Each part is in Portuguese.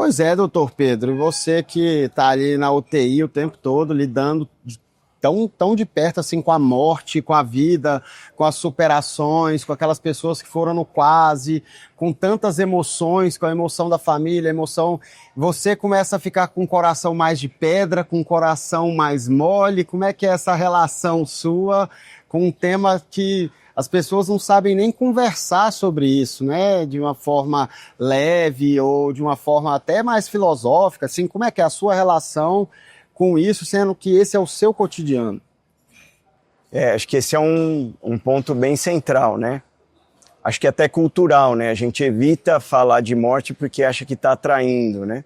Pois é, doutor Pedro, você que está ali na UTI o tempo todo, lidando tão de perto assim com a morte, com a vida, com as superações, com aquelas pessoas que foram no quase, com tantas emoções, com a emoção da família, a emoção... Você começa a ficar com o coração mais de pedra, com o coração mais mole. Como é que é essa relação sua com um tema que as pessoas não sabem nem conversar sobre isso, né? De uma forma leve ou de uma forma até mais filosófica, assim, como é que é a sua relação com isso, sendo que esse é o seu cotidiano? Acho que esse é um ponto bem central, né? Acho que até cultural, né? A gente evita falar de morte porque acha que está atraindo, né?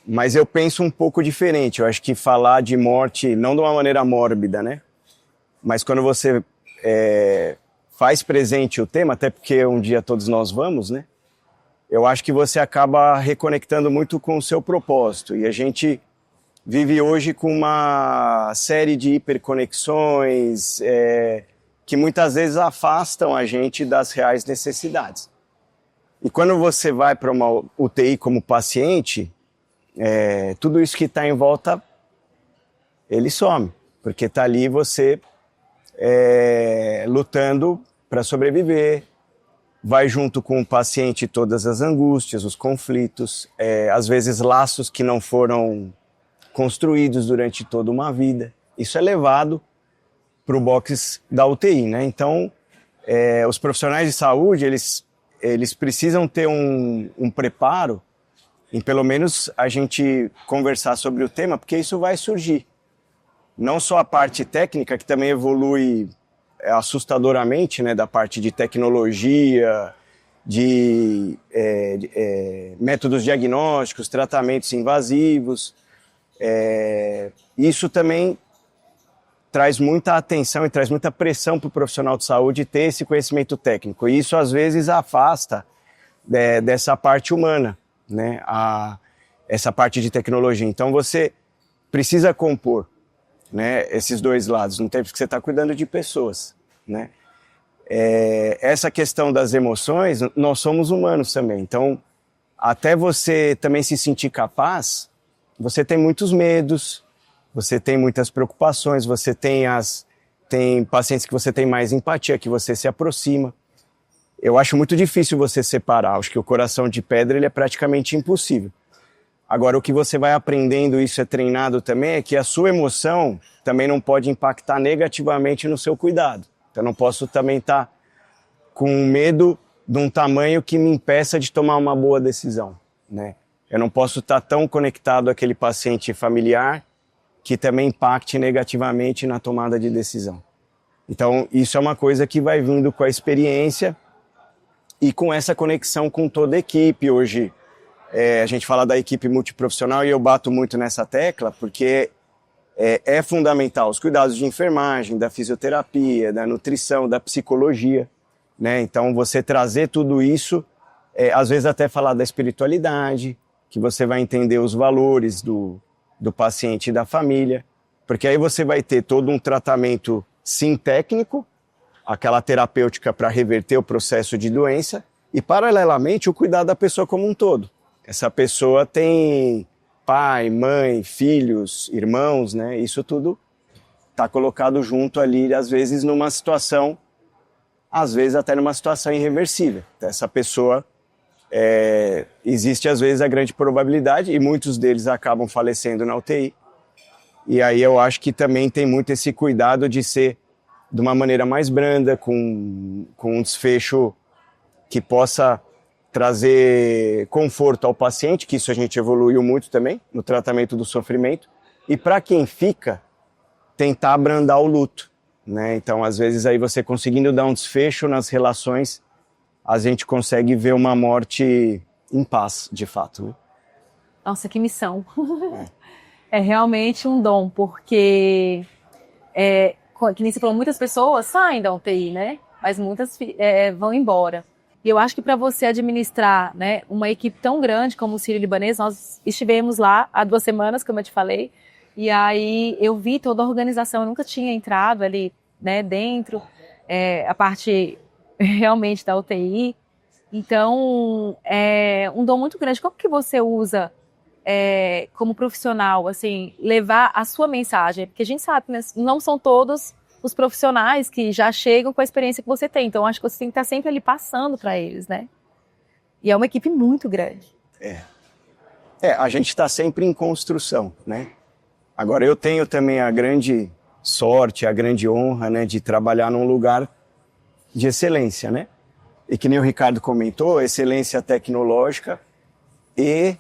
Mas eu penso um pouco diferente. Eu acho que falar de morte, não de uma maneira mórbida, né? Mas quando você faz presente o tema, até porque um dia todos nós vamos, né? Eu acho que você acaba reconectando muito com o seu propósito. E a gente vive hoje com uma série de hiperconexões que muitas vezes afastam a gente das reais necessidades. E quando você vai para uma UTI como paciente, tudo isso que está em volta, ele some. Porque está ali você lutando para sobreviver, vai junto com o paciente todas as angústias, os conflitos, às vezes laços que não foram construídos durante toda uma vida. Isso é levado para o box da UTI, né? Então, os profissionais de saúde, eles precisam ter um preparo em pelo menos a gente conversar sobre o tema, porque isso vai surgir. Não só a parte técnica, que também evolui assustadoramente, né, da parte de tecnologia, de métodos diagnósticos, tratamentos invasivos. Isso também traz muita atenção e traz muita pressão para o profissional de saúde ter esse conhecimento técnico. E isso, às vezes, afasta dessa parte humana, né, essa parte de tecnologia. Então, você precisa compor, né, esses dois lados, no tempo que você está cuidando de pessoas, né? Essa questão das emoções, nós somos humanos também, então até você também se sentir capaz, você tem muitos medos, você tem muitas preocupações, você tem pacientes que você tem mais empatia, que você se aproxima. Eu acho muito difícil você separar, acho que o coração de pedra ele é praticamente impossível. Agora, o que você vai aprendendo, isso é treinado também, é que a sua emoção também não pode impactar negativamente no seu cuidado. Eu não posso também estar com medo de um tamanho que me impeça de tomar uma boa decisão, né? Eu não posso estar tão conectado àquele paciente familiar que também impacte negativamente na tomada de decisão. Então, isso é uma coisa que vai vindo com a experiência e com essa conexão com toda a equipe. Hoje, a gente fala da equipe multiprofissional e eu bato muito nessa tecla porque é fundamental os cuidados de enfermagem, da fisioterapia, da nutrição, da psicologia, né? Então você trazer tudo isso, às vezes até falar da espiritualidade, que você vai entender os valores do paciente e da família, porque aí você vai ter todo um tratamento sim técnico, aquela terapêutica para reverter o processo de doença e paralelamente o cuidado da pessoa como um todo. Essa pessoa tem pai, mãe, filhos, irmãos, né? Isso tudo está colocado junto ali, às vezes numa situação, às vezes até numa situação irreversível. Essa pessoa, existe às vezes a grande probabilidade, e muitos deles acabam falecendo na UTI. E aí eu acho que também tem muito esse cuidado de ser de uma maneira mais branda, com um desfecho que possa trazer conforto ao paciente, que isso a gente evoluiu muito também no tratamento do sofrimento, e para quem fica, tentar abrandar o luto, né? Então, às vezes, aí você conseguindo dar um desfecho nas relações, a gente consegue ver uma morte em paz, de fato, né? Nossa, que missão! É realmente um dom, porque, que nem você falou, muitas pessoas saem da UTI, né? Mas muitas vão embora. E eu acho que para você administrar, né, uma equipe tão grande como o Sírio-Libanês, nós estivemos lá há 2 semanas, como eu te falei, e aí eu vi toda a organização, eu nunca tinha entrado ali, né, dentro, a parte realmente da UTI, Então, é um dom muito grande. Como que você usa como profissional, assim, levar a sua mensagem? Porque a gente sabe que não são todos os profissionais que já chegam com a experiência que você tem. Então, acho que você tem que estar sempre ali passando para eles, né? E é uma equipe muito grande. A gente está sempre em construção, né? Agora, eu tenho também a grande sorte, a grande honra, né, de trabalhar num lugar de excelência, né? E que nem o Ricardo comentou, excelência tecnológica e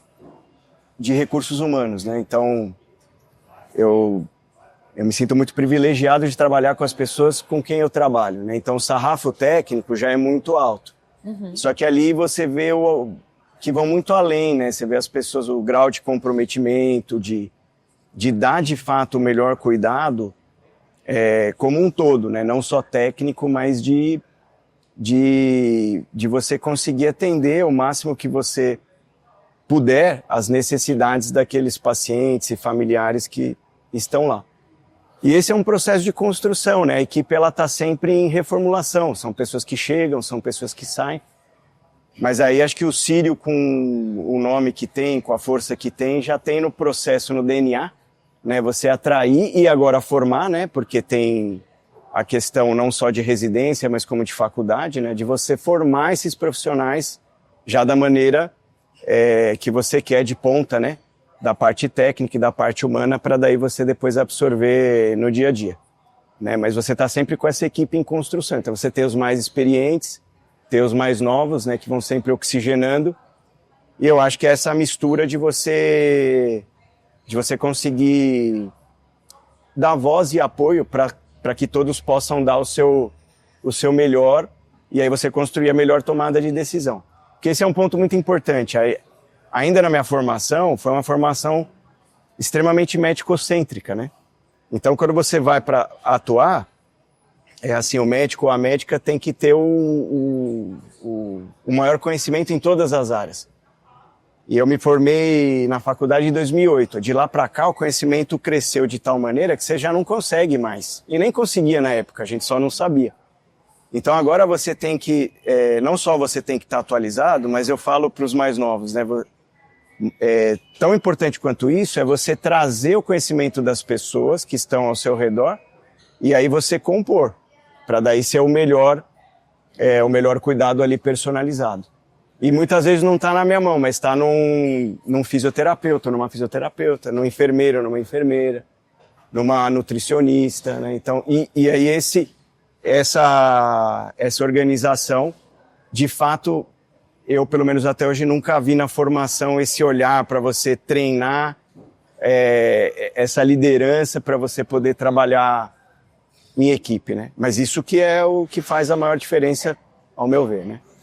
de recursos humanos, né? Então, eu me sinto muito privilegiado de trabalhar com as pessoas com quem eu trabalho, né? Então, o sarrafo técnico já é muito alto. Só que ali você vê que vão muito além, né? Você vê as pessoas, o grau de comprometimento, de dar de fato o melhor cuidado como um todo, né? Não só técnico, mas de você conseguir atender o máximo que você puder as necessidades daqueles pacientes e familiares que estão lá. E esse é um processo de construção, né? A equipe ela está sempre em reformulação, são pessoas que chegam, são pessoas que saem, mas aí acho que o Círio, com o nome que tem, com a força que tem, já tem no processo, no DNA, né? Você atrair e agora formar, né? Porque tem a questão não só de residência, mas como de faculdade, né? De você formar esses profissionais já da maneira que você quer, de ponta, né? Da parte técnica e da parte humana, para daí você depois absorver no dia a dia, né? Mas você está sempre com essa equipe em construção, então você tem os mais experientes, tem os mais novos, né? Que vão sempre oxigenando, e eu acho que é essa mistura de você conseguir dar voz e apoio para que todos possam dar o seu melhor, e aí você construir a melhor tomada de decisão. Porque esse é um ponto muito importante. Ainda na minha formação, foi uma formação extremamente médico-cêntrica, né? Então, quando você vai para atuar, o médico ou a médica tem que ter o maior conhecimento em todas as áreas. E eu me formei na faculdade em 2008. De lá para cá, o conhecimento cresceu de tal maneira que você já não consegue mais. E nem conseguia na época, a gente só não sabia. Então agora você tem que, não só você tem que estar atualizado, mas eu falo para os mais novos, né? Tão importante quanto isso é você trazer o conhecimento das pessoas que estão ao seu redor e aí você compor, para daí ser o melhor cuidado ali personalizado. E muitas vezes não está na minha mão, mas está num fisioterapeuta, numa fisioterapeuta, num enfermeiro, numa enfermeira, numa nutricionista, né? Então, e aí essa organização, de fato, eu pelo menos até hoje nunca vi na formação esse olhar para você treinar essa liderança para você poder trabalhar em equipe, né? Mas isso que é o que faz a maior diferença, ao meu ver, né?